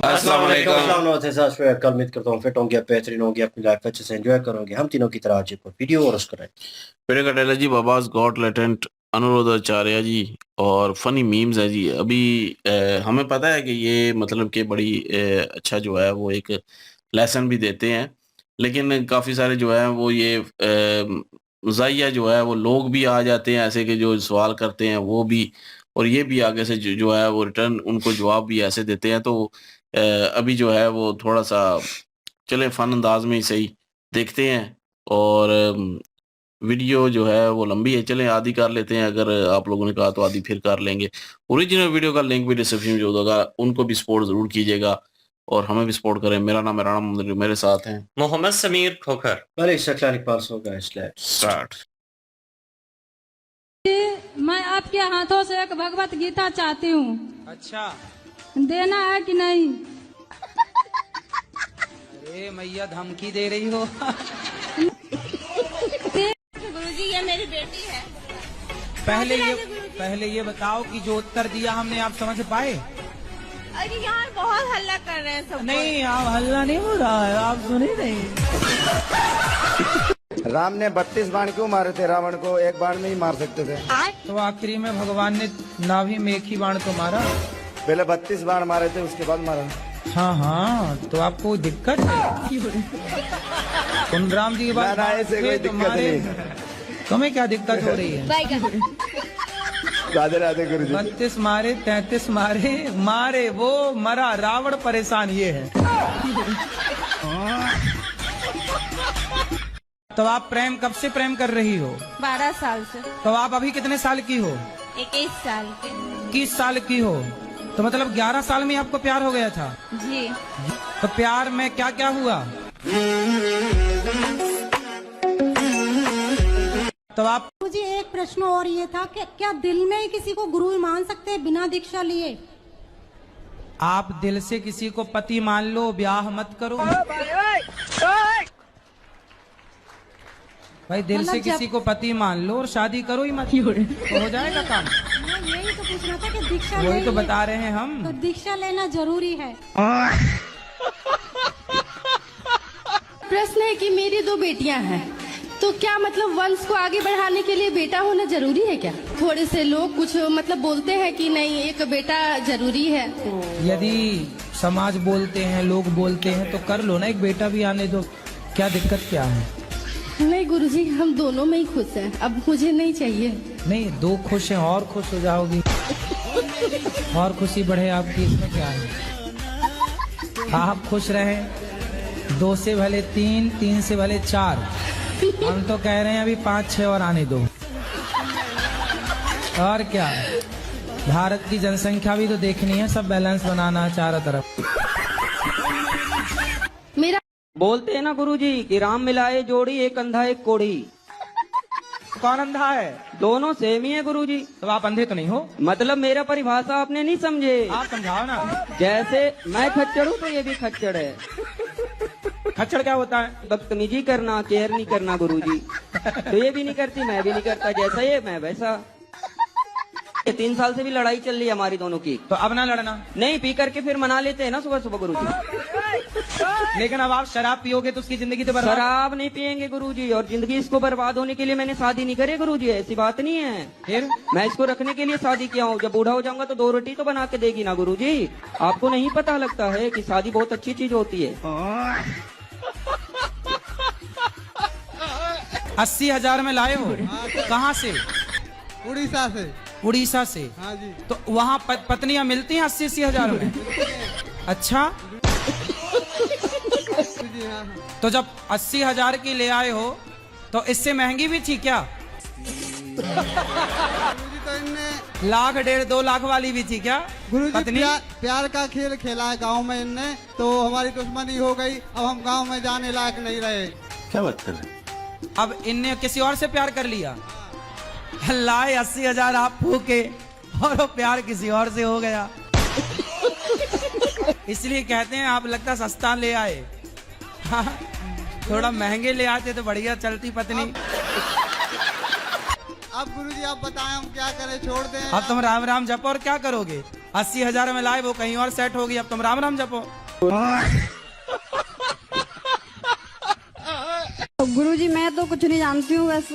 अस्सलाम वालेकुम। कल उम्मीद करता हूँ फिट होंगे, बेहतरीन होंगे, अपनी लाइफ अच्छे से एंजॉय करोगे। हम तीनों की तरह आज एक और वीडियो और उसको वीडियो का टाइटल जी बाबाज गॉट लेटेंट अनुरोध आचार्य जी और फनी मीम्स है जी। अभी हमें पता है कि ये मतलब कि बड़ी अच्छा जो है वो एक लेसन भी देते हैं, लेकिन काफ़ी सारे जो है वो ये ज़ाहिया जो है वो लोग भी आ जाते हैं ऐसे कि जो सवाल करते हैं वो भी, और ये भी आगे से जो है वो रिटर्न उनको जवाब भी ऐसे देते हैं। तो अभी जो है वो थोड़ा सा चले फन अंदाज में ही सही देखते हैं। और वीडियो जो है वो लंबी है, चलें आधी कर लेते हैं। अगर आप लोगों ने कहा तो आधी फिर कर लेंगे। ओरिजिनल वीडियो का लिंक भी डिस्क्रिप्शन में जो होगा, उनको भी सपोर्ट ज़रूर कीजिएगा और हमें भी सपोर्ट करें। मेरा नाम है राणा मोहम्मद, मेरे साथ हैं मोहम्मद समीर खोखर। स्टार्ट। मैं आपके हाथों से एक भगवत गीता चाहती हूँ। अच्छा। देना है कि नहीं? अरे मैया धमकी दे रही हो। गुरुजी ये मेरी बेटी है। पहले ये बताओ कि जो उत्तर दिया हमने आप समझ पाए? अरे यार बहुत हल्ला कर रहे हैं सब। नहीं, आप हल्ला नहीं हो रहा है, आप सुने नहीं। राम ने 32 बाण क्यों मारे थे? रावण को एक बाण में ही मार सकते थे। तो आखिरी में भगवान ने नाभि में एक ही बाण को मारा। पहले 32 बाण मारे थे, उसके बाद मारा। हाँ हाँ, तो आपको दिक्कत है? उन राम जी के बाद ऐसे कोई दिक्कत नहीं। तुम्हें क्या दिक्कत हो रही है? राधे राधे गुरुजी। 32 मारे, 33 मारे वो मरा, रावण परेशान ये है। तो आप कब से प्रेम कर रही हो? 12 साल से। तो आप अभी कितने साल की हो? 21 साल के। 21 साल की हो, तो मतलब 11 साल में आपको प्यार हो गया था? जी। तो प्यार में क्या क्या हुआ? तो आप मुझे एक प्रश्न और ये था कि क्या दिल में ही किसी को गुरु मान सकते हैं बिना दीक्षा लिए? आप दिल से किसी को पति मान लो, ब्याह मत करो। भाई दिल से किसी को पति मान लो और शादी करो ही मत, तो हो जाएगा काम। यही तो पूछना था कि दीक्षा वही तो बता रहे हैं हम। तो दीक्षा लेना जरूरी है। प्रश्न है कि मेरी 2 बेटियां हैं, तो क्या मतलब वंश को आगे बढ़ाने के लिए बेटा होना जरूरी है क्या? थोड़े से लोग कुछ मतलब बोलते हैं कि नहीं एक बेटा जरूरी है। यदि समाज बोलते हैं, लोग बोलते हैं, तो कर लो ना, एक बेटा भी आने दो, क्या दिक्कत क्या है? नहीं गुरुजी, हम दोनों में ही खुश हैं, अब मुझे नहीं चाहिए। नहीं, 2 खुश हैं और खुश हो जाओगी, और खुशी बढ़े आपकी, इसमें क्या है? आप खुश रहें, 2 से भले 3, 3 से भले 4। हम तो कह रहे हैं अभी 5-6 और आने दो। और क्या, भारत की जनसंख्या भी तो देखनी है, सब बैलेंस बनाना है चारों तरफ। मेरा बोलते हैं ना गुरुजी कि राम मिलाए जोड़ी, एक अंधा एक कोढ़ी। कौन अंधा है? दोनों सेम ही है गुरुजी। तो आप अंधे तो नहीं हो? मतलब मेरा परिभाषा आपने नहीं समझे। आप समझाओ ना। जैसे मैं खच्चर हूँ तो ये भी खच्चर है। खच्चर क्या होता है? बदतमीजी करना, केयर नहीं करना गुरुजी। तो ये भी नहीं करती, मैं भी नहीं करता, जैसा ये मैं वैसा। 3 साल से भी लड़ाई चल रही है हमारी दोनों की। तो अब ना लड़ना। नहीं, पी करके फिर मना लेते हैं ना सुबह सुबह गुरुजी। लेकिन अब आप शराब पियोगे तो उसकी जिंदगी तो बर्बाद। शराब नहीं पियेंगे गुरुजी, और जिंदगी इसको बर्बाद होने के लिए मैंने शादी नहीं करी गुरुजी, ऐसी बात नहीं है। फिर मैं इसको रखने के लिए शादी किया हूँ। जब बूढ़ा हो जाऊंगा तो 2 रोटी तो बना के देगी ना गुरुजी। आपको नहीं पता लगता है कि शादी बहुत अच्छी चीज होती है। 80,000 में लाए हो? कहाँ से? उड़ीसा से। उड़ीसा से? हाँ जी। तो वहाँ पत्नियां मिलती हैं 80,000 में? अच्छा, तो जब 80,000 की ले आए हो तो इससे महंगी भी थी क्या? तो इनने 1 लाख 1.5 2 लाख वाली भी थी क्या गुरुजी पत्नी? प्यार का खेल खेला है गांव में इनने, तो हमारी दुश्मनी हो गई। अब हम गांव में जाने लायक नहीं रहे। क्या बात कर रहे हैं? अब इनने किसी और से प्यार कर लिया, लाए 80,000 आप फूके और वो प्यार किसी और से हो गया। इसलिए कहते हैं आप लगता सस्ता ले आए। हाँ, थोड़ा महंगे ले आते तो बढ़िया चलती पत्नी। अब गुरुजी आप बताएं हम क्या करें, छोड़ दें? अब तुम राम राम जपो और क्या करोगे? 80,000 में लाए, वो कहीं और सेट होगी। अब तुम राम राम जपो। गुरुजी मैं तो कुछ नहीं जानती हूँ, बस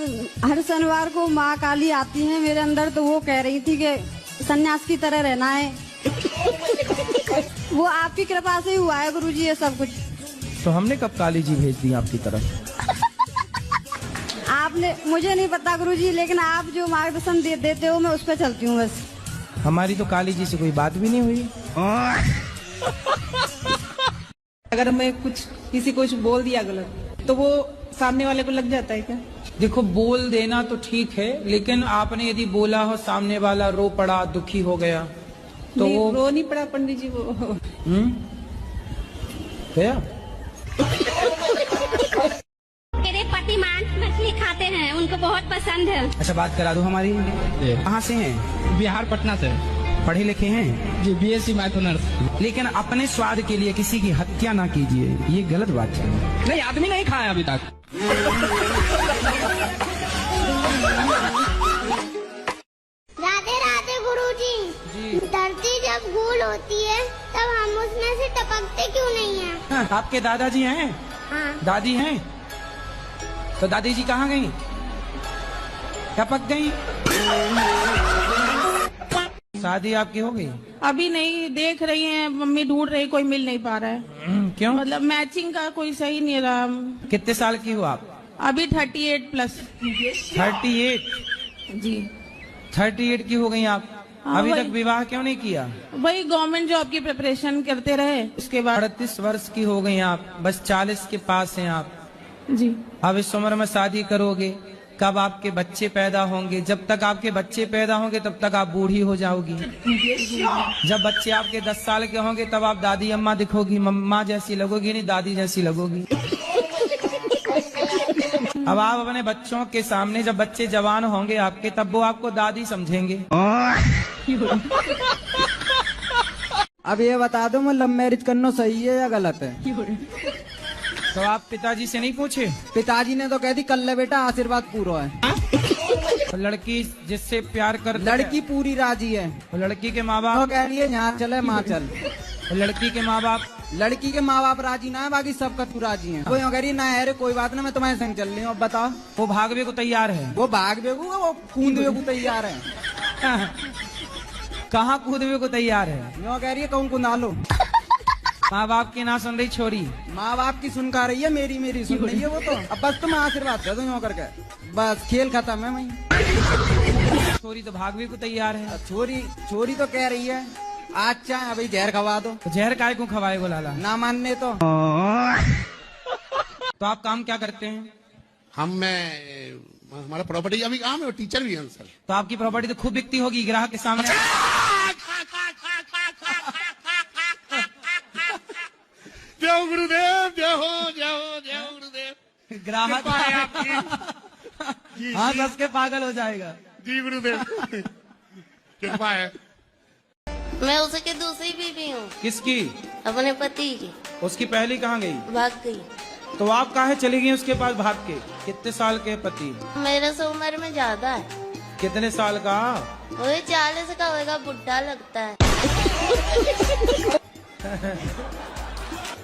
हर शनिवार को माँ काली आती है मेरे अंदर, तो वो कह रही थी कि सन्यास की तरह रहना है। वो आपकी कृपा से ही हुआ है गुरुजी ये सब कुछ। तो हमने कब काली जी भेज दी आपकी तरफ? आपने, मुझे नहीं पता गुरुजी, लेकिन आप जो मार्गदर्शन देते हो मैं उस पर चलती हूँ बस। हमारी तो काली जी से कोई बात भी नहीं हुई। अगर मैं कुछ किसी को कुछ बोल दिया गलत तो वो सामने वाले को लग जाता है क्या? देखो, बोल देना तो ठीक है, लेकिन आपने यदि बोला हो, सामने वाला रो पड़ा, दुखी हो गया, तो नहीं, वो रो नहीं पड़ा पंडित जी, वो क्या? मेरे पति मांस मछली खाते हैं, उनको बहुत पसंद है। अच्छा, बात करा दो हमारी। कहाँ से हैं? बिहार, पटना से। पढ़े लिखे हैं? जी, BSc मैथ ऑनर्स। लेकिन अपने स्वाद के लिए किसी की हत्या ना कीजिए, ये गलत बात है। नहीं, आदमी नहीं खाया अभी तक। राधे राधे गुरुजी। धरती जब गोल होती है तब हम उसमें से टपकते क्यों नहीं हैं? हाँ, आपके दादाजी हैं? हाँ। दादी हैं? तो दादी जी कहाँ गई? टपक गई? शादी आपकी हो गई? अभी नहीं, देख रही हैं, मम्मी ढूंढ रही, कोई मिल नहीं पा रहा है। क्यों? मतलब मैचिंग का कोई सही नहीं रहा। कितने साल की हो आप? अभी 38+। 38? जी, 38 की हो गई आप? हाँ, अभी वही। तक विवाह क्यों नहीं किया? वही गवर्नमेंट जॉब की प्रिपरेशन करते रहे, उसके बाद। 38 वर्ष की हो गई आप, बस 40 के पास हैं आप। जी, अब इस उम्र में शादी करोगे, कब आपके बच्चे पैदा होंगे? जब तक आपके बच्चे पैदा होंगे तब तक आप बूढ़ी हो जाओगी। जब बच्चे आपके 10 साल के होंगे तब आप दादी अम्मा दिखोगी, मम्मा जैसी लगोगी, नहीं दादी जैसी लगोगी। अब आप अपने बच्चों के सामने, जब बच्चे जवान होंगे आपके, तब वो आपको दादी समझेंगे। अब ये बता दो, मैं लव मैरिज करना सही है या गलत है? तो आप पिताजी से नहीं पूछे? पिताजी ने तो कह दी कल ले बेटा, आशीर्वाद पूरा है। तो लड़की जिससे प्यार कर, लड़की पूरी राजी है। तो लड़की के माँ वो बाप, कह रही है यहाँ चले माँ चल। तो लड़की के माँ बाप, लड़की के माँ बाप राजी ना है, बाकी सबका तू राजी है। वो यूँ कह रही है ना, अरे कोई बात ना, मैं तुम्हारे संग चल रही हूँ। अब बताओ। वो भागवे को तैयार है? वो भाग बेगू, वो कूदवे को तैयार है। कहाँ कूदवे को तैयार है? यूँ कह रही है कहूँ कुंदा लो। माँ बाप की ना सुन रही छोरी? माँ बाप की सुन का रही है, मेरी सुन रही है वो तो। अब बस तुम आशीर्वाद कर दो यूँ करके, बस खेल खत्म है वहीं। छोरी तो भागवे को तैयार है। छोरी तो कह रही है आज चाहे अभी जहर खवा दो। तो जहर काय को खवाए को लाला? ना मानने तो आप काम क्या करते हैं? हमारा प्रॉपर्टी अभी काम है, टीचर भी है सर। तो आपकी प्रॉपर्टी तो खूब बिकती होगी ग्राहक के सामने। जय गुरुदेव, जय हो, जय हो, जय हो गुरुदेव। ग्राहक हाँ, बस के पागल हो जाएगा। जी गुरुदेव, कृपा है। मैं उसकी दूसरी बीवी हूँ। किसकी? अपने पति की। उसकी पहली कहाँ गई? भाग गई। तो आप काहे चली गई उसके पास भाग के? कितने साल के पति? मेरे से उम्र में ज्यादा है। कितने साल का? वही 40 का होगा, बुढ़ा लगता है।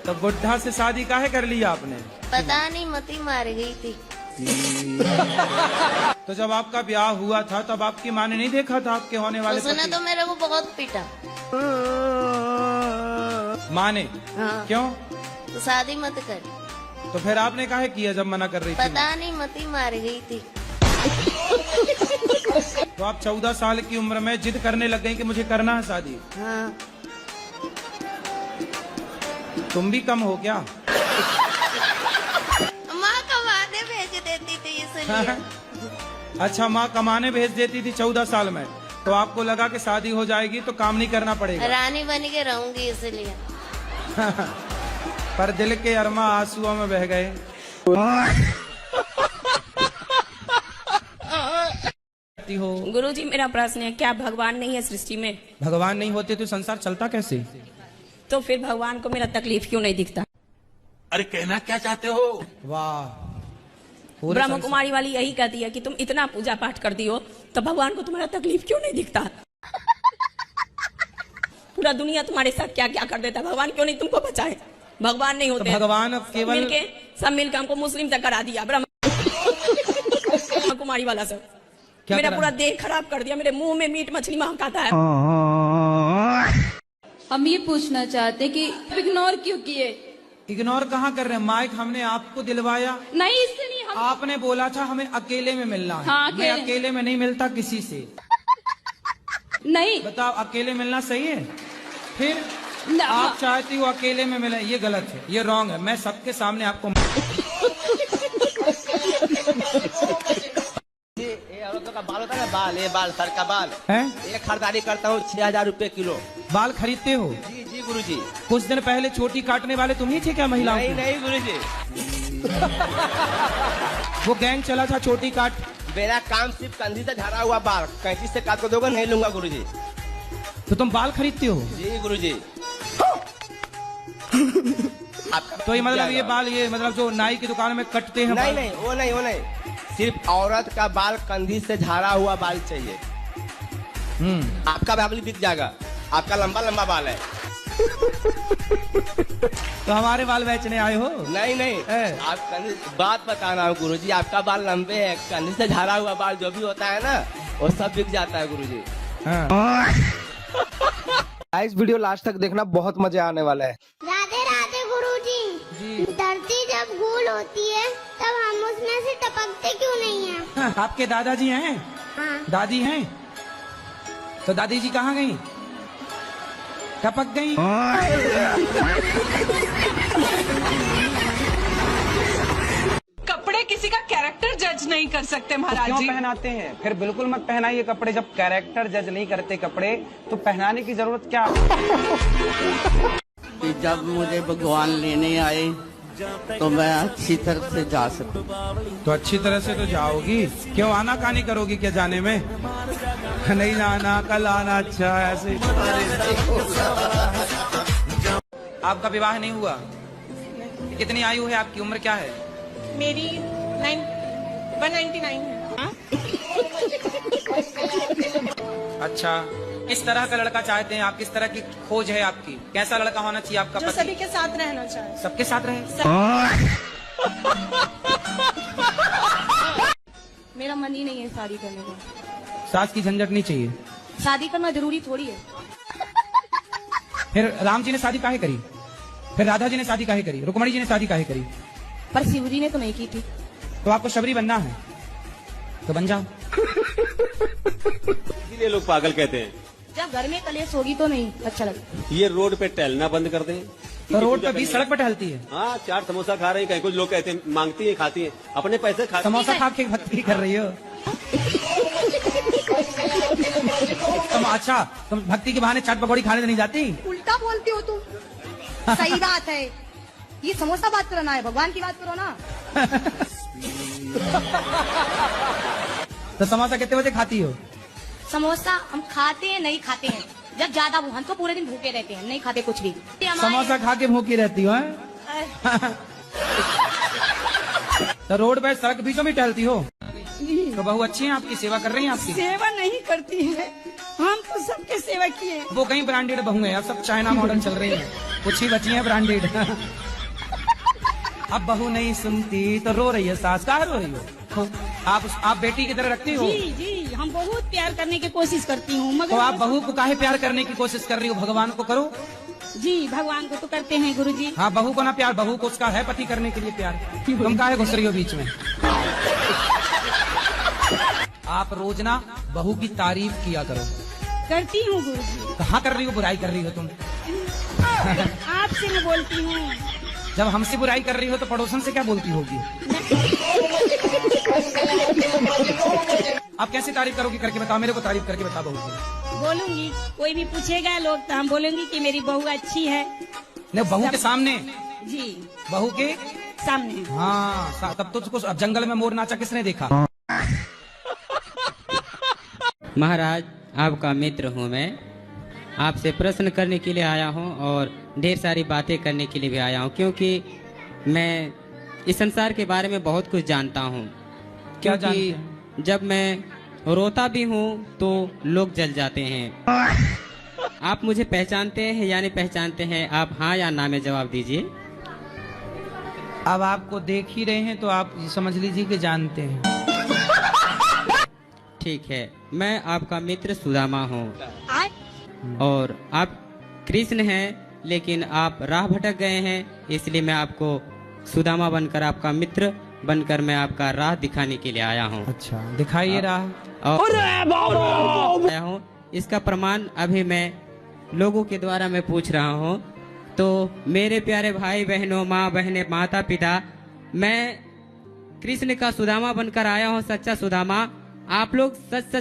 तो बुढ़ा से शादी काहे कर ली आपने? पता नहीं, मती मार गई थी। तो जब आपका ब्याह हुआ था तब आपकी माँ ने नहीं देखा था आपके होने वाले उसने पति? तो मेरे को बहुत पीटा। माँ ने? हाँ। क्यों? तो शादी मत कर। तो फिर आपने काहे किया जब मना कर रही थी? पता नहीं, मती मार गई थी। तो आप 14 साल की उम्र में जिद करने लग गई कि मुझे करना है शादी। हाँ। तुम भी कम हो क्या? माँ कमाने भेज देती थी इसलिए। अच्छा, माँ कमाने भेज देती थी 14 साल में, तो आपको लगा कि शादी हो जाएगी तो काम नहीं करना पड़ेगा। रानी बन के रहूंगी इसलिए। पर दिल के अरमा आंसुओं में बह गए। हो गुरुजी, मेरा प्रश्न है, क्या भगवान नहीं है सृष्टि में? भगवान नहीं होते तो संसार चलता कैसे? तो फिर भगवान को मेरा तकलीफ क्यों नहीं दिखता? अरे कहना क्या चाहते हो? वाह, ब्रह्म कुमारी वाली यही कहती है कि तुम इतना पूजा पाठ करती हो तो भगवान को तुम्हारा तकलीफ क्यों नहीं दिखता? पूरा दुनिया तुम्हारे साथ क्या क्या कर देता है, भगवान क्यों नहीं तुमको बचाए? भगवान नहीं होते, तो भगवान केवल सब मिलके हमको मुस्लिम तक करा दिया, ब्रह्म कुमारी वाला सब मेरा पूरा देह खराब कर दिया, मेरे मुंह में मीट मछली महकाता है। हम ये पूछना चाहते कि इग्नोर क्यों किए? इग्नोर कहाँ कर रहे हैं? माइक हमने आपको दिलवाया नहीं, इससे नहीं। हम आपने बोला था हमें अकेले में मिलना है। हाँ, मैं अकेले में नहीं मिलता किसी से। नहीं, बताओ अकेले मिलना सही है? फिर आप चाहती हो अकेले में मिले, ये गलत है, ये रॉन्ग है। मैं सबके सामने आपको का बाल होता है ना, बाल, ये बाल सर का बाल है, ये खरीदारी करता हूँ 6000 रुपए किलो। बाल खरीदते हो? जी जी गुरुजी। कुछ दिन पहले छोटी काटने वाले तुम ही थे क्या महिलाओं? नहीं नहीं गुरुजी। वो गैंग चला था छोटी काट। मेरा काम सिर्फ कंधी से झड़ा हुआ बाल कैंची से काट को दोगे, नहीं लूंगा गुरुजी। तो तुम बाल खरीदते हो? जी गुरुजी। तो ये मतलब ये बाल, ये मतलब जो नाई की दुकान में कटते हैं? नहीं नहीं वो नहीं, वो नहीं, सिर्फ औरत का बाल कंधी से झाड़ा हुआ बाल चाहिए। आपका बाल बिक जाएगा, आपका लंबा लंबा बाल है। तो हमारे बाल बेचने आए हो? नहीं नहीं, आप बात बता रहा हूँ गुरुजी, आपका बाल लंबे है, कंधी से झाड़ा हुआ बाल जो भी होता है ना वो सब बिक जाता है गुरुजी। इस वीडियो लास्ट तक देखना, बहुत मजा आने वाला है। राधे राधे गुरुजी। धरती जब गोल होती है तब हम उसमें से टपकते क्यों नहीं हैं? आपके दादाजी हैं? हाँ। दादी हैं? तो दादी जी कहाँ गई? टपक गई? कपड़े किसी का कैरेक्टर जज नहीं कर सकते महाराज क्यों जी। पहनाते हैं? फिर बिल्कुल मत पहनाइए कपड़े। जब कैरेक्टर जज नहीं करते कपड़े तो पहनाने की जरूरत क्या? कि जब मुझे भगवान लेने आए तो मैं अच्छी तरह से जा सकूं। तो अच्छी तरह से तो जाओगी, क्यों आना कहानी करोगी क्या जाने में? नहीं आना, कल आना। अच्छा ऐसे। आपका विवाह नहीं हुआ? कितनी आयु है आपकी, उम्र क्या है? मेरी 199 है। अच्छा, किस तरह का लड़का चाहते हैं आप? किस तरह की खोज है आपकी? कैसा लड़का होना चाहिए आपका जो पति? सभी के साथ रहना चाहे। सबके साथ रहे? मेरा मन ही नहीं है शादी करने का। सास की झंझट नहीं चाहिए? शादी करना जरूरी थोड़ी है। फिर राम जी ने शादी काहे करी? फिर राधा जी ने शादी काहे करी? रुक्मणी जी ने शादी काहे करी? पर शिवजी ने तो नहीं की थी। तो आपको शबरी बनना है तो बन जाओ। इसीलिए लोग पागल कहते हैं। जब घर में कलेश होगी तो नहीं अच्छा लगता। ये रोड पे टहलना बंद कर दें। तो रोड पे 20 सड़क पे टहलती है? हाँ, 4 समोसा खा रहे हैं, कहीं कुछ लोग कहते हैं मांगती है, खाती है, अपने पैसे खाती। समोसा खा के भक्ति कर रही हो तुम? अच्छा, तुम भक्ति के बहाने चाट पकौड़ी खाने तो नहीं जाती? उल्टा बोलती हो तुम। सही बात है, ये समोसा बात करो ना, है भगवान की बात करो ना। तो समोसा कितने बजे खाती हो? समोसा हम खाते हैं, नहीं खाते हैं जब ज्यादा भूख, हम तो पूरे दिन भूखे रहते हैं, नहीं खाते कुछ भी। समोसा खा के भूखी रहती हो? तो रोड पे सड़क बीचों में टहलती हो? तो बहू अच्छी है आपकी, सेवा कर रही है आपकी? सेवा नहीं करती है, हम तो सबके सेवा किए। वो कहीं ब्रांडेड बहू है, अब सब चाइना मॉडल चल रही है, कुछ ही बची है ब्रांडेड। अब बहू नहीं सुनती तो रो रही है सास। कहाँ रो रही हो? आप बेटी की तरह रखती हो? जी जी, हम बहुत प्यार करने की कोशिश करती हूँ, मगर तो आप बहू को काहे प्यार करने की कोशिश कर रही हो? भगवान को करो। जी, भगवान को तो करते हैं गुरुजी। हाँ, बहू को ना प्यार, बहू को उसका है पति करने के लिए प्यार। तुम काहे घुस रही हो बीच में? आप रोज ना बहू की तारीफ किया करो। करती हूँ गुरुजी। कहाँ कर रही हो? बुराई कर रही हो तुम। आपसे मैं बोलती हूँ। जब हमसे बुराई कर रही हो तो पड़ोसन से क्या बोलती होगी? आप कैसे तारीफ करोगी? करके बताओ, मेरे को तारीफ करके बताओ बहू की। बोलूंगी, कोई भी पूछेगा लोग तो हम बोलेंगे कि मेरी बहू अच्छी है। नहीं, बहू के सामने? जी, बहू के सामने। हाँ, तब तो उसको अब जंगल में मोर नाचा किसने देखा? महाराज, आपका मित्र हूँ मैं, आपसे प्रश्न करने के लिए आया हूँ और ढेर सारी बातें करने के लिए भी आया हूँ, क्योंकि मैं इस संसार के बारे में बहुत कुछ जानता हूँ। क्या क्योंकि जब मैं रोता भी हूँ तो लोग जल जाते हैं। आप मुझे पहचानते हैं या नहीं पहचानते हैं? आप हाँ या ना में जवाब दीजिए। अब आपको देख ही रहे हैं तो आप समझ लीजिए कि जानते हैं। ठीक है, मैं आपका मित्र सुदामा हूँ और आप कृष्ण हैं, लेकिन आप राह भटक गए हैं, इसलिए मैं आपको सुदामा बनकर, आपका मित्र बनकर मैं आपका राह दिखाने के लिए आया हूँ। अच्छा, दिखाइए राह। आया हूँ, इसका प्रमाण अभी मैं लोगों के द्वारा मैं पूछ रहा हूँ। तो मेरे प्यारे भाई बहनों, माँ बहने, माता पिता, मैं कृष्ण का सुदामा बनकर आया हूँ, सच्चा सुदामा। आप लोग सच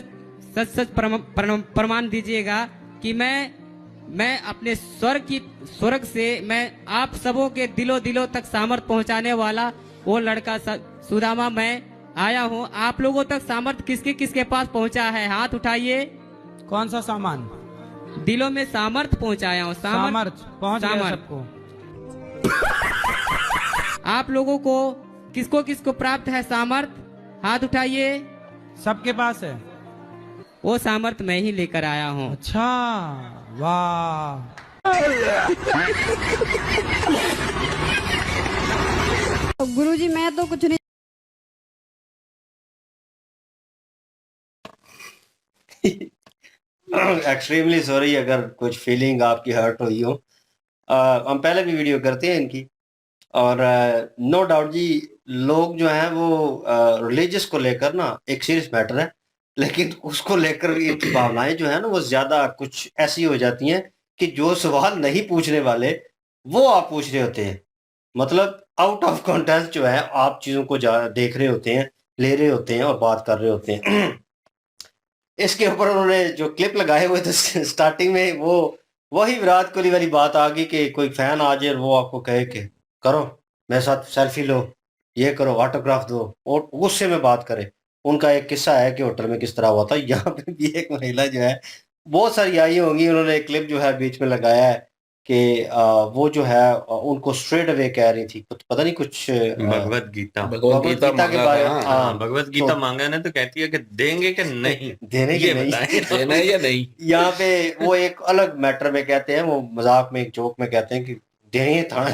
सच प्रमाण दीजिएगा कि मैं अपने स्वर्ग से मैं आप सबों के दिलों तक सामर्थ पहुंचाने वाला वो लड़का सुदामा मैं आया हूं। आप लोगों तक सामर्थ किसके पास पहुंचा है? हाथ उठाइए। कौन सा सामान? दिलों में सामर्थ पहुंचाया हूं। सामर्थ पहुंच गया सबको। आप लोगों को किसको प्राप्त है सामर्थ? हाथ उठाइए। सबके पास है वो सामर्थ, मैं ही लेकर आया हूँ। अच्छा, वाह। गुरुजी मैं तो कुछ नहीं। एक्सट्रीमली सॉरी अगर कुछ फीलिंग आपकी हर्ट हुई हो। हम पहले भी वीडियो करते हैं इनकी, और नो डाउट जी, लोग जो हैं वो रिलीजियस को लेकर ना एक सीरियस मैटर है, लेकिन उसको लेकर इनकी भावनाएं जो है ना वो ज्यादा कुछ ऐसी हो जाती हैं कि जो सवाल नहीं पूछने वाले वो आप पूछ रहे होते हैं। मतलब आउट ऑफ कॉन्टेक्स्ट जो है आप चीजों को देख रहे होते हैं, ले रहे होते हैं और बात कर रहे होते हैं। इसके ऊपर उन्होंने जो क्लिप लगाए हुए थे स्टार्टिंग में, वो वही विराट कोहली वाली बात आ गई कि कोई फैन आ जाए और वो आपको कहे कि करो मेरे साथ सेल्फी लो, ये करो, ऑटोग्राफ दो, और गुस्से में बात करे। उनका एक किस्सा है कि होटल में किस तरह हुआ था। यहाँ पे भी एक महिला जो है, बहुत सारी आई होंगी, उन्होंने एक क्लिप जो है बीच में लगाया है कि वो जो है उनको स्ट्रेट अवे कह रही थी, पता नहीं कुछ भगवत गीता के बारे में। भगवत गीता मांगा ना, तो कहती है कि देंगे कि नहीं, देने के नहीं, देना है या नहीं। यहाँ पे वो एक अलग मैटर में कहते हैं, वो मजाक में एक जोक में कहते हैं कि देंगे थाना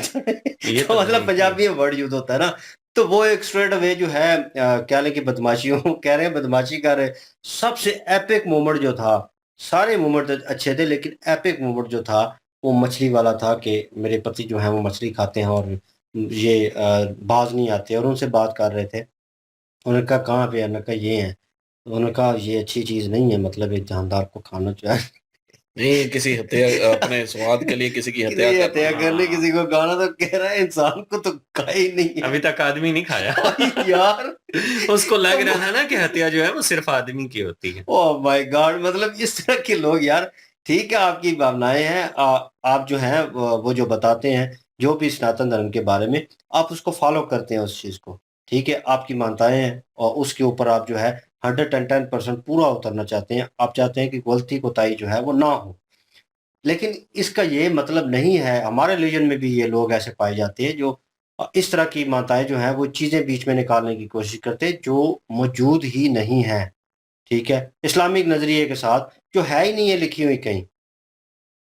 ये तो मतलब पंजाबी में वर्ड यूज होता है ना, तो वो एक स्ट्रेट अवे जो है क्या लेके बदमाशियों कह रहे हैं, बदमाशी कर रहे। सबसे एपिक मोमेंट जो था, सारे मोमेंट अच्छे थे, लेकिन एपिक मोमेंट जो था वो मछली वाला था कि मेरे पति जो है वो मछली खाते हैं और ये बाज नहीं आते, और उनसे बात कर रहे थे। उन्होंने कहा कहाँ पे है? उन्होंने कहा ये है। उन्होंने कहा ये अच्छी चीज़ नहीं है, मतलब एक जानदार को खाना चाहिए नहीं, किसी हत्या अपने स्वाद के लिए किसी की हत्या कर ले, किसी को गाना, तो कह रहा है इंसान को तो खा ही नहीं, अभी तक आदमी नहीं खाया यार। उसको लग रहा है ना कि हत्या जो है वो सिर्फ आदमी की होती है। ओह माय गॉड, मतलब इस तरह के लोग यार। ठीक है, आपकी भावनाएं हैं, आप जो हैं वो जो बताते हैं जो भी सनातन धर्म के बारे में, आप उसको फॉलो करते हैं उस चीज़ को। ठीक है, आपकी मान्यताएं हैं और उसके ऊपर आप जो है 110% पूरा उतरना चाहते हैं। आप चाहते हैं कि गलती कोताही जो है वो ना हो, लेकिन इसका ये मतलब नहीं है, हमारे रिलीजन में भी ये लोग ऐसे पाए जाते हैं जो इस तरह की मान्यताएं जो हैं वो चीज़ें बीच में निकालने की कोशिश करते हैं जो मौजूद ही नहीं है। ठीक है, इस्लामिक नज़रिए के साथ जो है ही नहीं है लिखी हुई कहीं।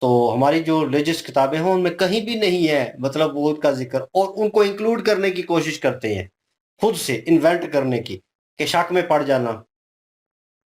तो हमारी जो रिलीजियस किताबें हैं उनमें कहीं भी नहीं है मतलब वो का जिक्र, और उनको इंक्लूड करने की कोशिश करते हैं, खुद से इन्वेंट करने की, कि शक में पड़ जाना।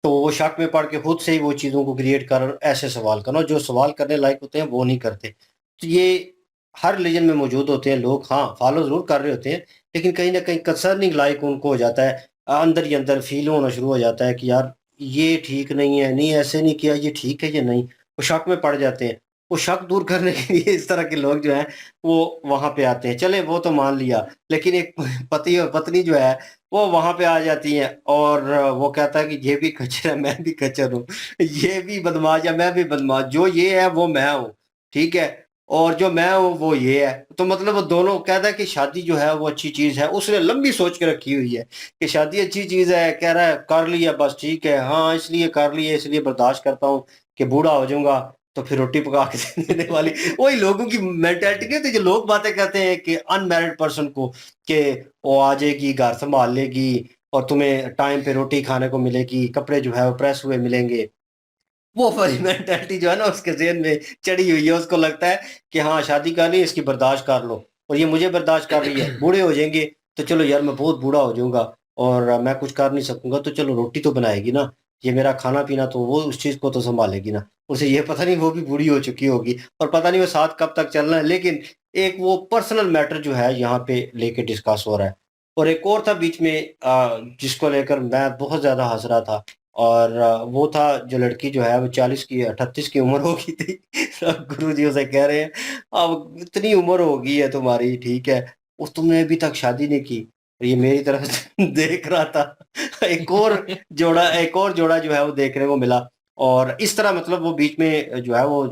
तो वो शक में पड़ के खुद से ही वो चीज़ों को क्रिएट कर ऐसे सवाल करना, जो सवाल करने लायक होते हैं वो नहीं करते। तो ये हर रिलीजन में मौजूद होते हैं लोग, हाँ फॉलो ज़रूर कर रहे होते हैं, लेकिन कहीं ना कहीं कंसर्निंग लाइक उनको हो जाता है, अंदर ही अंदर फील होना शुरू हो जाता है कि यार ये ठीक नहीं है, नहीं ऐसे नहीं किया, ये ठीक है या नहीं। वो शक में पड़ जाते हैं। वो शक दूर करने के लिए इस तरह के लोग जो हैं वो वहाँ पे आते हैं। चले वो तो मान लिया, लेकिन एक पति और पत्नी जो है वो वहाँ पे आ जाती हैं और वो कहता है कि ये भी खच्चर है, मैं भी खच्चर हूँ, ये भी बदमाश है, मैं भी बदमाश, जो ये है वो मैं हूँ, ठीक है, और जो मैं हूँ वो ये है। तो मतलब वो दोनों कहता है कि शादी जो है वो अच्छी चीज़ है, उसने लंबी सोच के रखी हुई है कि शादी अच्छी चीज़ है, कह रहा है कर लिया बस ठीक है, हाँ इसलिए कर लिया, इसलिए बर्दाश्त करता हूँ कि बूढ़ा हो जाऊंगा तो फिर रोटी पका के देने वाली। वही लोगों की मेंटालिटी नहीं होती जो लोग बातें कहते हैं कि अनमैरिड पर्सन को कि वो आ जाएगी, घर संभाल लेगी और तुम्हें टाइम पे रोटी खाने को मिलेगी, कपड़े जो है वो प्रेस हुए मिलेंगे। वो वाली मेंटालिटी जो है ना उसके ज़हन में चढ़ी हुई है। उसको लगता है कि हाँ, शादी करनी है, इसकी बर्दाश्त कर लो और ये मुझे बर्दाश्त कर रही है। बूढ़े हो जाएँगे तो चलो यार मैं बहुत बूढ़ा हो जाऊँगा और मैं कुछ कर नहीं सकूँगा, तो चलो रोटी तो बनाएगी ना, ये मेरा खाना-पीना तो वो उस चीज़ को तो सँभालेगी ना। उसे ये पता नहीं वो भी बूढ़ी हो चुकी होगी और पता नहीं वो साथ कब तक चलना है। लेकिन एक वो पर्सनल मैटर जो है यहाँ पे लेके डिस्कस हो रहा है। और एक और था बीच में जिसको लेकर मैं बहुत ज़्यादा हँस रहा था और वो था जो लड़की जो है वो 40 की 38 की उम्र हो गई थी। अब गुरुजी उसे कह रहे हैं, अब इतनी उम्र हो गई है तुम्हारी, ठीक है, उस तुमने अभी तक शादी नहीं की। और ये मेरी तरफ से देख रहा था। एक और जोड़ा जो है वो देखने को मिला और इस तरह मतलब वो बीच में जो है वो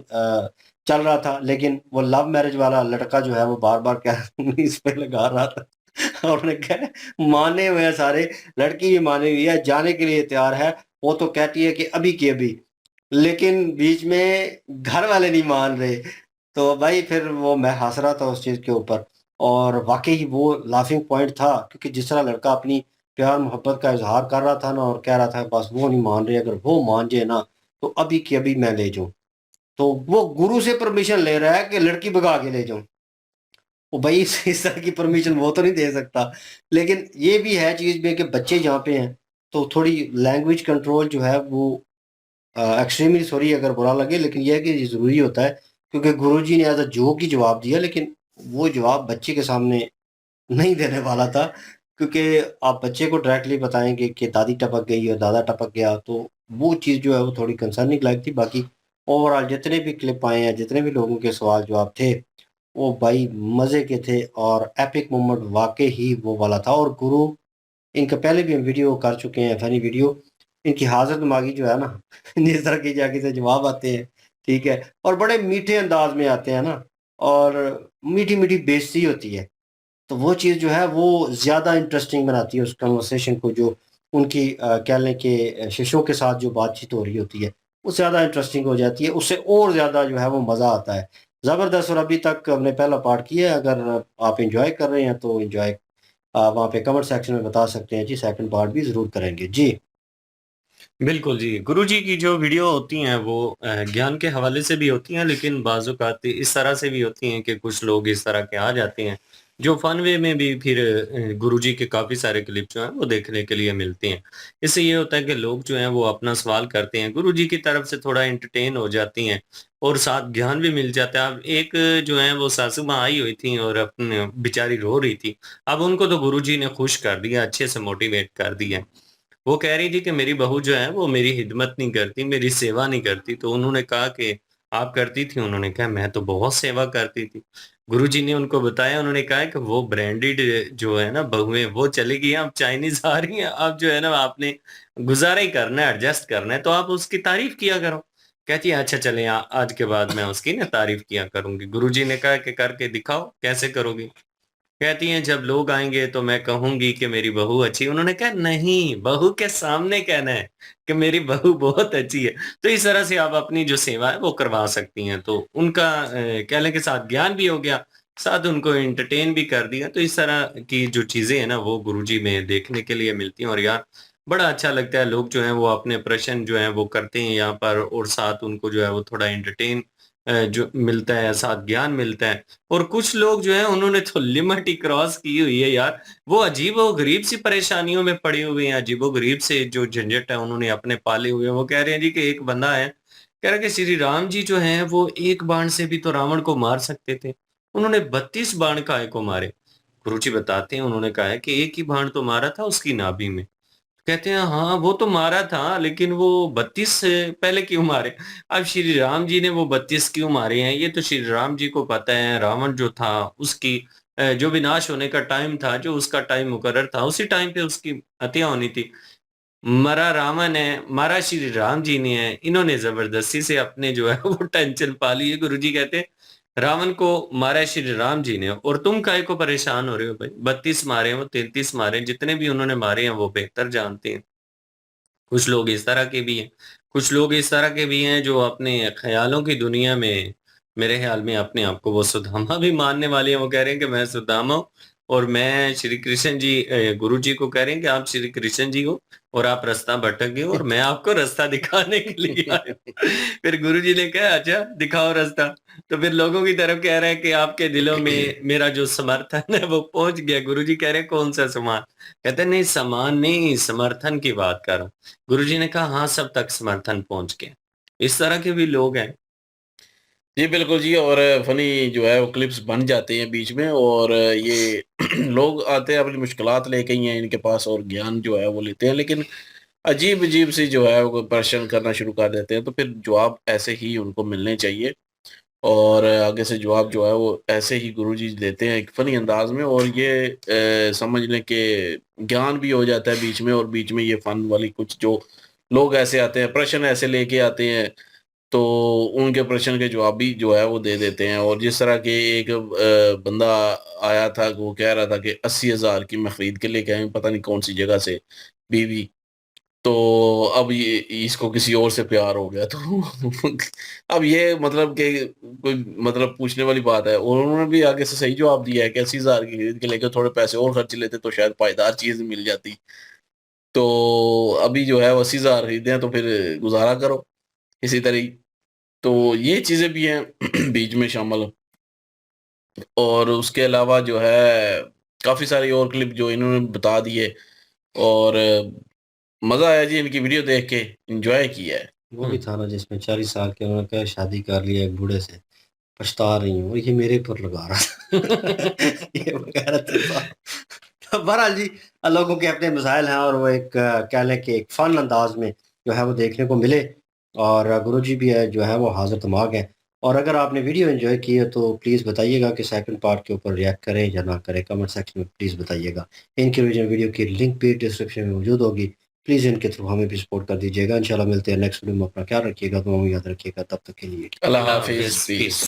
चल रहा था। लेकिन वो लव मैरिज वाला लड़का जो है वो बार-बार इस पे लगा रहा था। और उन्होंने कहा माने हुए हैं सारे, लड़की भी मानी हुई है, जाने के लिए तैयार है। वो तो कहती है कि अभी की अभी, लेकिन बीच में घर वाले नहीं मान रहे। तो भाई फिर वो मैं हँस रहा था उस चीज़ के ऊपर और वाक़ई वो लाफिंग पॉइंट था, क्योंकि जिस तरह लड़का अपनी प्यार मोहब्बत का इज़हार कर रहा था ना और कह रहा था बस वो नहीं मान रहे, अगर वो मान जाए ना तो अभी की अभी मैं ले जाऊँ। तो वो गुरु से परमिशन ले रहा है कि लड़की भगा के ले जाऊँ। वो भाई इस तरह की परमिशन वो तो नहीं दे सकता। लेकिन ये भी है चीज़ में कि बच्चे जहाँ पे हैं, तो थोड़ी लैंग्वेज कंट्रोल जो है वो एक्सट्रीमली सॉरी अगर बुरा लगे, लेकिन ये है कि ये ज़रूरी होता है, क्योंकि गुरुजी ने एज़ अ जोक ही जवाब दिया, लेकिन वो जवाब बच्चे के सामने नहीं देने वाला था। क्योंकि आप बच्चे को डायरेक्टली बताएँगे कि दादी टपक गई और दादा टपक गया, तो वो चीज़ जो है वो थोड़ी कंसर्निंग लायक थी। बाकी ओवरऑल जितने भी क्लिप आए हैं, जितने भी लोगों के सवाल जवाब थे, वो भाई मज़े के थे और एपिक मोमेंट वाक़ई ही वो वाला था। और गुरु इनका पहले भी हम वीडियो कर चुके हैं, फ़नी वीडियो। इनकी हाज़िर दिमागी जो है ना जिस तरह की जाके से जवाब आते हैं, ठीक है? और बड़े मीठे अंदाज़ में आते हैं ना और मीठी-मीठी बेइज़्ज़ती होती है। तो वो चीज़ जो है वो ज़्यादा इंटरेस्टिंग बनाती है उस कन्वर्सेशन को, जो उनकी कह लें कि शिष्यों के साथ जो बातचीत हो रही होती है, वो ज़्यादा इंटरेस्टिंग हो जाती है। उससे और ज़्यादा जो है वो मज़ा आता है। ज़बरदस्त। और अभी तक हमने पहला पार्ट किया है, अगर आप एन्जॉय कर रहे हैं तो एन्जॉय वहाँ पे कमेंट सेक्शन में बता सकते हैं जी, सेकंड पार्ट भी ज़रूर करेंगे। जी। बिल्कुल जी, गुरुजी की जो वीडियो होती हैं वो ज्ञान के हवाले से भी होती हैं, लेकिन बाज़ औक़ात इस तरह से भी होती हैं कि कुछ लोग इस तरह के आ जाते हैं, जो फ़न वे में भी फिर गुरुजी के काफ़ी सारे क्लिप जो हैं वो देखने के लिए मिलते हैं। इससे ये होता है कि लोग जो हैं वो अपना सवाल करते हैं, गुरुजी की तरफ से थोड़ा एंटरटेन हो जाती हैं और साथ ज्ञान भी मिल जाता है। अब एक जो है वो सासू माँ आई हुई थी और अपने बेचारी रो रही थी। अब उनको तो गुरुजी ने खुश कर दिया, अच्छे से मोटिवेट कर दिया। वो कह रही थी कि मेरी बहू जो है वो मेरी हिदमत नहीं करती, मेरी सेवा नहीं करती। तो उन्होंने कहा कि आप करती थी? उन्होंने कहा मैं तो बहुत सेवा करती थी। गुरुजी ने उनको बताया, उन्होंने कहा कि वो ब्रांडेड जो है ना बहुएँ वो चली गई हैं, अब चाइनीज़ आ रही हैं, अब जो है ना आपने गुज़ारा ही करना है, एडजस्ट करना है, तो आप उसकी तारीफ़ किया करो। कहती है अच्छा चलें आज के बाद मैं उसकी ना तारीफ़ किया करूँगी। गुरुजी ने कहा कि करके दिखाओ, कैसे करोगी? कहती हैं जब लोग आएँगे तो मैं कहूँगी कि मेरी बहू अच्छी है। उन्होंने कहा नहीं, बहू के सामने कहना है कि मेरी बहू बहुत अच्छी है। तो इस तरह से आप अपनी जो सेवा है वो करवा सकती हैं। तो उनका कह लें कि साथ ज्ञान भी हो गया, साथ उनको एंटरटेन भी कर दिया। तो इस तरह की जो चीज़ें हैं ना वो गुरुजी में देखने के लिए मिलती हैं और यार बड़ा अच्छा लगता है। लोग जो हैं वो अपने प्रश्न जो हैं वो करते हैं यहाँ पर और साथ उनको जो है वो थोड़ा एंटरटेन जो मिलता है, साथ ज्ञान मिलता है। और कुछ लोग जो हैं उन्होंने तो लिमिट ही क्रॉस की हुई है यार। वो अजीबो-गरीब सी परेशानियों में पड़े हुए हैं, अजीबो-गरीब से जो झंझट है उन्होंने अपने पाले हुए हैं। वो कह रहे हैं जी कि एक बंदा है, कह रहा है कि श्री राम जी जो हैं वो एक बाण से भी तो रावण को मार सकते थे। उन्होंने 32 बाण काहे को मारे? गुरुजी बताते हैं उन्होंने कहा है कि एक ही बाण तो मारा था उसकी नाभि में। कहते हैं हाँ, वो तो मारा था लेकिन वो 32 से पहले क्यों मारे? अब श्री राम जी ने वो 32 क्यों मारे हैं, ये तो श्री राम जी को पता है। रावण जो था उसकी जो विनाश होने का टाइम था, जो उसका टाइम मुकर्रर था, उसी टाइम पे उसकी हत्या होनी थी। मरा रावण है, मारा श्री राम जी ने है। इन्होंने ज़बरदस्ती से अपने जो है वो टेंशन पा ली है। गुरुजी कहते हैं रावण को मारा है श्री राम जी ने और तुम काहे को परेशान हो रहे हो भाई? 32 मारे हैं, वो 33 मारे हैं, जितने भी उन्होंने मारे हैं वो बेहतर जानते हैं। कुछ लोग इस तरह के भी हैं, कुछ लोग इस तरह के भी हैं जो अपने ख़्यालों की दुनिया में मेरे ख़्याल में अपने आप को वो सुदामा भी मानने वाले हैं। वो कह रहे हैं कि मैं सुदामा हूँ और मैं श्री कृष्ण जी गुरु जी को कह रहे हैं कि आप श्री कृष्ण जी हो और आप रास्ता भटक गए और मैं आपको रास्ता दिखाने के लिए आया। फिर गुरु जी ने कहा अच्छा दिखाओ रास्ता। तो फिर लोगों की तरफ कह रहे हैं कि आपके दिलों में मेरा जो समर्थन है वो पहुंच गया। गुरु जी कह रहे हैं कौन सा सामान? कहते नहीं सामान नहीं, समर्थन की बात कर रहा हूं। गुरु जी ने कहा हाँ सब तक समर्थन पहुंच गया। इस तरह के भी लोग हैं। जी बिल्कुल जी। और फनी जो है वो क्लिप्स बन जाते हैं बीच में, और ये लोग आते हैं अपनी मुश्किलात लेके ही हैं इनके पास, और ज्ञान जो है वो लेते हैं, लेकिन अजीब अजीब सी जो है वो परेशान करना शुरू कर देते हैं। तो फिर जवाब ऐसे ही उनको मिलने चाहिए, और आगे से जवाब जो है वो ऐसे ही गुरुजी देते हैं एक फनी अंदाज में, और ये समझ लें कि ज्ञान भी हो जाता है बीच में, और बीच में ये फन वाली कुछ जो लोग ऐसे आते हैं, प्रश्न ऐसे लेके आते हैं, तो उनके प्रश्न के जवाब भी जो है वो दे देते हैं। और जिस तरह के एक बंदा आया था, वो कह रहा था कि 80,000 की मैं खरीद के लेके आया, पता नहीं कौन सी जगह से बीवी, तो अब ये इसको किसी और से प्यार हो गया। तो अब ये मतलब कि कोई मतलब पूछने वाली बात है। और उन्होंने भी आगे से सही जवाब दिया है कि 80,000 की खरीद के लेकर थोड़े पैसे और खर्च लेते तो शायद पायदार चीज मिल जाती। तो अभी जो है वो 80,000 खरीदे हैं, तो फिर गुजारा करो इसी तरह ही। तो ये चीजें भी हैं बीच में शामिल। और उसके अलावा जो है काफी सारी और क्लिप जो इन्होंने बता दिए, और मजा आया जी इनकी वीडियो देख के, एंजॉय किया है। वो भी था ना जिसमें 40 साल के उन्होंने कहा शादी कर लिया एक बूढ़े से, पछता रही हूँ, ये मेरे पर लगा रहा था। ये वगैरह था। तो बहरहाल जी लोगों के अपने मसाइल हैं, और वो एक कह लें कि एक फन अंदाज में जो है वो देखने को मिले, और गुरुजी भी है जो है वो हाजिर दिमाग है। और अगर आपने वीडियो एंजॉय की है तो प्लीज़ बताइएगा कि सेकंड पार्ट के ऊपर रिएक्ट करें या ना करें, कमेंट सेक्शन में प्लीज़ बताइएगा। इनकी ओरिजिनल वीडियो की लिंक भी डिस्क्रिप्शन में मौजूद होगी, प्लीज़ इनके थ्रू हमें भी सपोर्ट कर दीजिएगा। इंशाल्लाह मिलते हैं नेक्स्ट वीडियो में। अपना ख्याल रखिएगा, दुआ में याद रखिएगा। तब तक के लिए अल्लाह हाफिज़।